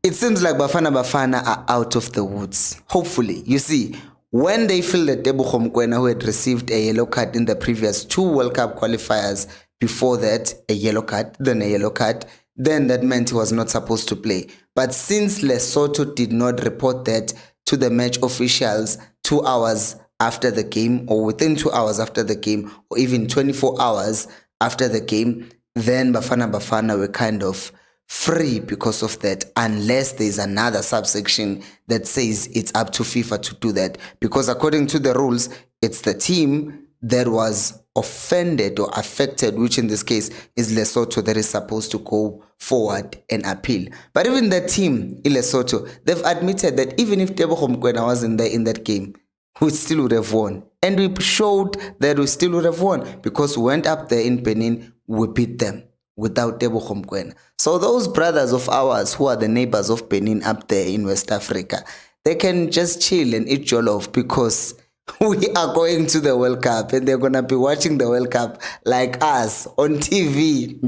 It seems like Bafana Bafana are out of the woods. Hopefully, you see, when they feel that Tebogo Mokoena, who had received a yellow card in the previous two World Cup qualifiers, before that a yellow card, then a yellow card, then that meant he was not supposed to play. But since Lesotho did not report that to the match officials 2 hours after the game, or within 2 hours after the game, or even 24 hours after the game, then Bafana Bafana were kind of free because of that, unless there's another subsection that says it's up to FIFA to do that, because according to the rules, it's the team that was offended or affected, which in this case is Lesotho, that is supposed to go forward and appeal. But even the team in Lesotho, they've admitted that even if Tebogo Mokoena wasn't there in that game, we still would have won. And we showed that we still would have won because we went up there in Benin, we beat them without Tebogo Mokoena. So those brothers of ours who are the neighbors of Benin up there in West Africa, they can just chill and eat jollof because we are going to the World Cup and they're going to be watching the World Cup like us on TV.